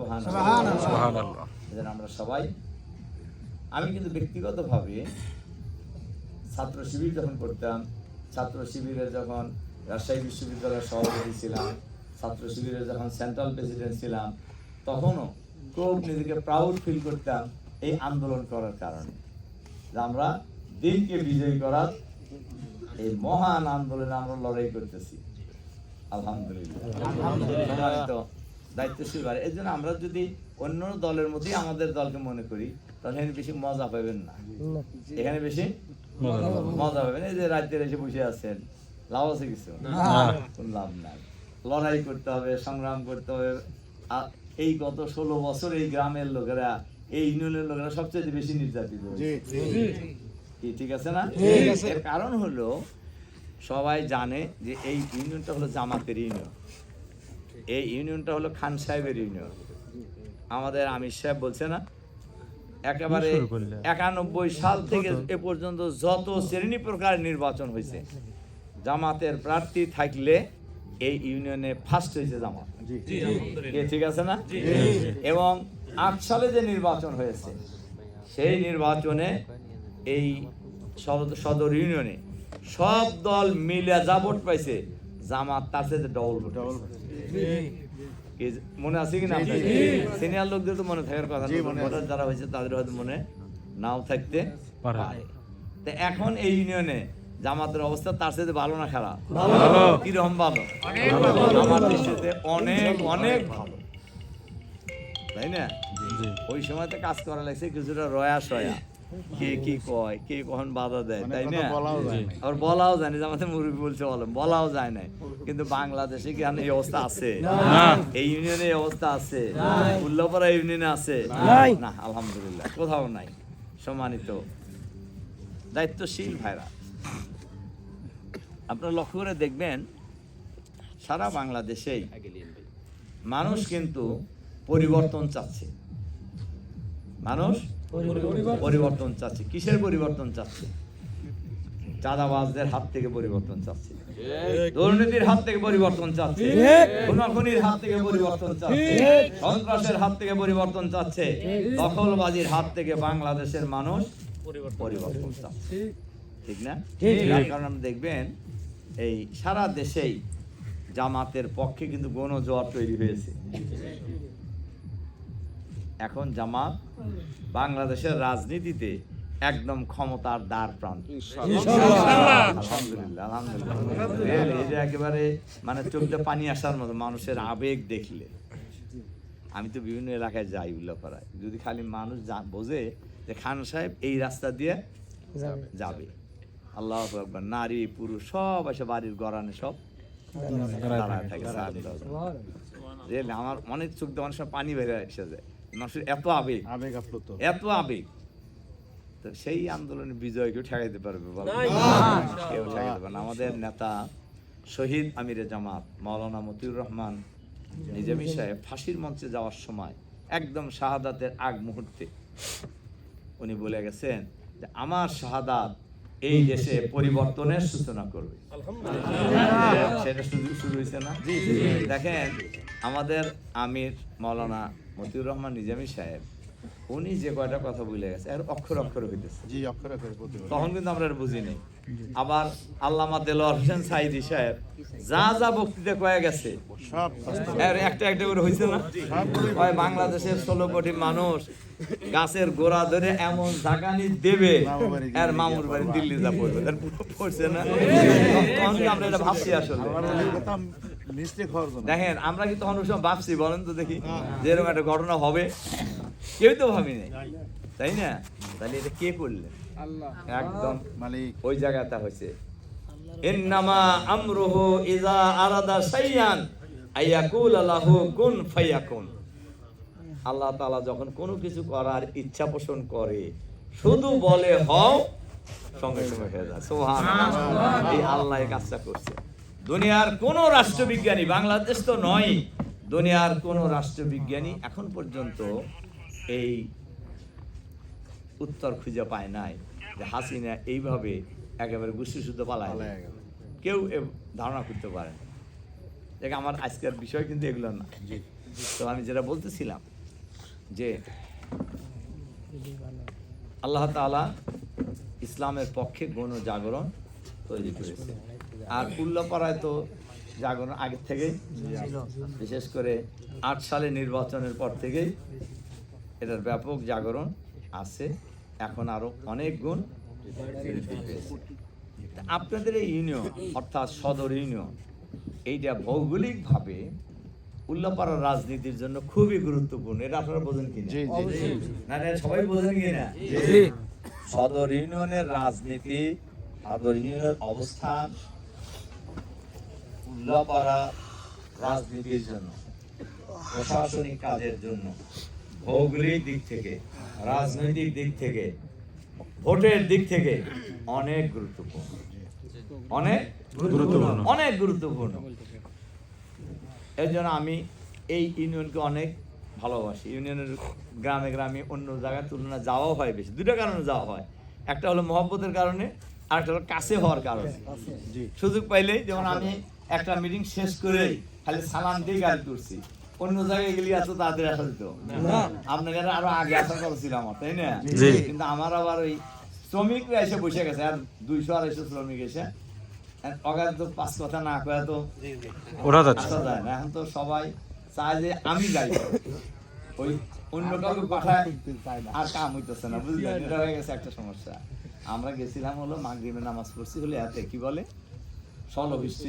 সুবহানাল্লাহ। আমরা সবাই, আমি কিন্তু ব্যক্তিগতভাবে ছাত্র শিবির যখন করতাম, ছাত্র শিবিরে যখন রাজশাহী বিশ্ববিদ্যালয়ের সভাপতি ছিলাম, ছাত্র শিবিরে যখন সেন্ট্রাল প্রেসিডেন্ট ছিলাম, তখনও খুব নিজেকে প্রাউড ফিল করতাম এই আন্দোলন করার কারণে, যে আমরা দিনকে বিজয়ী করার এই মহান আন্দোলনে আমরা লড়াই করতেছি। আলহামদুলিল্লাহ। দায়িত্বশীল বাড়ে। এই জন্য আমরা যদি অন্য দলের মধ্যেই আমাদের দলকে মনে করি, তাহলে এখানে বেশি মজা পাবেন না, এখানে বেশি মজা পাবেন। এই যে রাজ্যের এসে বসে আছেন, লাভ আছে কিছু? কোনো লাভ নাই। লড়াই করতে হবে, সংগ্রাম করতে হবে। এই গত 16 বছর এই গ্রামের লোকেরা, এই ইউনিয়নের লোকেরা সবচেয়ে বেশি নির্যাতিত হয়েছে। ঠিক আছে না? এর কারণ হলো, সবাই জানে যে এই ইউনিয়নটা হলো জামাতের ইউনিয়ন, এই ইউনিয়নটা হলো খান সাহেবের ইউনিয়ন। আমাদের আমির সাহেব বলছে না, একেবারে 91 সাল থেকে এ পর্যন্ত যত শ্রেণী প্রকার নির্বাচন হয়েছে, জামাতের প্রার্থী থাকলে এই ইউনিয়নে ফার্স্ট হয়েছে জামাত। ঠিক আছে না? এবং 8 সালে যে নির্বাচন হয়েছে, সেই নির্বাচনে এই সদর ইউনিয়নে সব দল মিলে যা ভোট পাইছে, জামাত তার সাথে ডবল ভোট। মনে আছে কিনা? সিনিয়র লোকদের তো মনে থাকার কথা, ভোটার যারা হয়েছে তাদের হয়তো মনে নাও থাকতে পারে। তো এখন এই ইউনিয়নে জামাতের অবস্থা তার সাথে ভালো না খারাপ? কিরকম ভালো? আমার দৃষ্টিতে অনেক অনেক ভালো, তাই না? ওই সময়তে কাজ করা লাগছে কিছুটা রয়া সয়া, কে কি কয়, কে কখন বাধা দেয়, তাই না? আর বলাও যায় না, আমাদের মুরব্বী বলছে বলাও যায় না। কিন্তু বাংলাদেশে কি এই অবস্থা আছে? এই ইউনিয়নে এই অবস্থা আছে? উল্লাপাড়া ইউনিয়নে আছে না? আলহামদুলিল্লাহ, কোথাও নাই। সম্মানিত দায়িত্বশীল ভাইরা, আপনারা লক্ষ্য করে দেখবেন, সারা বাংলাদেশেই মানুষ কিন্তু পরিবর্তন চাচ্ছে। মানুষ পরিবর্তন চাচ্ছে। কিসের পরিবর্তন চাচ্ছে? চাঁদাবাজদের হাত থেকে পরিবর্তন চাচ্ছে, দুর্নীতির হাত থেকে পরিবর্তন চাচ্ছে, খুনাখুনির হাত থেকে পরিবর্তন চাচ্ছে, সন্ত্রাসের হাত থেকে পরিবর্তন চাচ্ছে, দখলবাজির হাত থেকে বাংলাদেশের মানুষ পরিবর্তন চাচ্ছে। ঠিক না? যার কারণে আপনি দেখবেন এই সারা দেশেই জামাতের পক্ষে কিন্তু গণজোয়ার তৈরি হয়েছে। এখন জামাত বাংলাদেশের রাজনীতিতে একদম ক্ষমতার দ্বার প্রান্ত। আলহামদুলিল্লাহ, আলহামদুলিল্লাহ। এই যে একেবারে মানে চোখে পানি আসার মতো মানুষের আবেগ দেখলে। আমি তো বিভিন্ন এলাকায় যাই, উল্লাপাড়ায়, যদি খালি মানুষ বোঝে যে খান সাহেব এই রাস্তা দিয়ে যাবে, আল্লাহু আকবার, নারী পুরুষ সব এসে বাড়ির গড়ানে সব দাঁড়ায় থাকে। আমার অনেক চোখ দিয়ে অনেক সময় পানি বেড়ে এসে যায়, মানুষের এত আবেগ, এত আবেগ। তো সেই আন্দোলনের বিজয় কেউ ঠেকাইতে পারবে? কেউ ঠেকাইতে পারবে না। আমাদের নেতা শহীদ আমিরে জামাত মাওলানা মতিউর রহমান নিজামী সাহেব ফাঁসির মঞ্চে যাওয়ার সময় একদম শাহাদাতের আগ মুহূর্তে উনি বলে গেছেন যে আমার শাহাদাত এই দেশে পরিবর্তনের সূচনা করবে। সেটা শুরু হয়েছে না? দেখেন, আমাদের আমির মাওলানা মতিউর রহমান নিজামী সাহেব উনি যে কয়টা কথা বলে গেছে আর অক্ষর অক্ষর হইতেছে, তখন কিন্তু আমরা বুঝি নাই। আবার আল্লামা দেলোয়ার হোসেন সাইদি সাহেব যা যা বক্তৃতা কয়ে গেছে একটা একটা করে হয়েছে না? বাংলাদেশের 16 কোটি মানুষ গাছের গোড়া ধরে এমন জাগানি দেবে, আর মামুর বাড়ি দিল্লি যা পড়বে, পড়ছে না? তখন আমরা এটা ভাবছি আসলে। দেখেন, আমরা কি তখন ওই সময় ভাবছি? বলেন তো দেখি, যে এরকম একটা ঘটনা হবে, কেউ তো ভাবি নাই, তাই না? তাহলে এটা কে করলেন? একদম ওই জায়গাটা হয়েছে, ইন্নামা আমরুহু ইযা আরাদা শাইআন আয়াকুল লাহু কুন ফায়াকুন। আল্লাহ তাআলা যখন কোনো কিছু করার ইচ্ছা পোষণ করে, শুধু বলে হও, সঙ্গে সঙ্গে হয়ে যায়। সুবহানাল্লাহ। এই আল্লাহ এই কাজটা করছে। দুনিয়ার কোন রাষ্ট্রবিজ্ঞানী, বাংলাদেশ তো নয়, দুনিয়ার কোন রাষ্ট্রবিজ্ঞানী এখন পর্যন্ত এই উত্তর খুঁজে পায় নাই যে হাসিনা এইভাবে একেবারে গুষ্টি শুদ্ধ পালায়। কেউ ধারণা করতে পারে না। দেখ, আমার আজকের বিষয় কিন্তু এগুলো না। তো আমি যেটা বলতেছিলাম যে আল্লাহ তাআলা ইসলামের পক্ষে গণ জাগরণ তৈরি করেছে। আর উল্লাপাড়ায় তো জাগরণ আগের থেকেই, বিশেষ করে 8 সালে নির্বাচনের পর থেকেই এটার ব্যাপক জাগরণ আছে, এখন আরো অনেক গুণ বৃদ্ধি পেয়েছে। তা আপনাদের এই ইউনিয়ন অর্থাৎ সদর ইউনিয়ন, এইটা ভৌগোলিকভাবে উল্লাপাড়ার রাজনীতির জন্য খুবই গুরুত্বপূর্ণ। এটা আপনারা বোঝেন কিনা? না না, সবাই বোঝেন কিনা? সদর ইউনিয়নের রাজনীতি, সদর ইউনিয়নের অবস্থান উল্লাপাড়া রাজনীতির জন্য, প্রশাসনিক কাজের জন্য, ভৌগোলিক দিক থেকে, রাজনৈতিক দিক থেকে, ভোটের দিক থেকে অনেক গুরুত্বপূর্ণ, অনেক গুরুত্বপূর্ণ, অনেক গুরুত্বপূর্ণ। এর জন্য আমি এই ইউনিয়নকে অনেক ভালোবাসি। ইউনিয়নের গ্রামে গ্রামে অন্য জায়গার তুলনায় যাওয়া হয় বেশি। দুটো কারণে যাওয়া হয়, একটা হলো মহব্বতের কারণে, আর একটা হলো কাছে হওয়ার কারণে। সুযোগ পাইলেই, যেমন আমি একটা মিটিং শেষ করে খালি সালাম দিয়ে গাড়ি তুলছি, অন্য জায়গায় গেলে এত তাদের আসা দিত আপনাকে আরো আগে আসার কথা ছিল আমার, তাই না? কিন্তু আমার আবার ওই শ্রমিকরা এসে বসে গেছে, আর 200-250 শ্রমিক এসে অগাধ তো 5 কথা না কয়ে তো ওরা আসা যায় না। এখন তো সবাই চায় যে আমি যাই, ওই অন্য কাউকে পাঠায় আর কাম হইতেছে না, বুঝলেন? এটা হয়ে গেছে একটা সমস্যা। আমরা গেছিলাম হলো মাগরিবের নামাজ পড়ছি হলে এতে কি বলে স্থলবৃষ্টি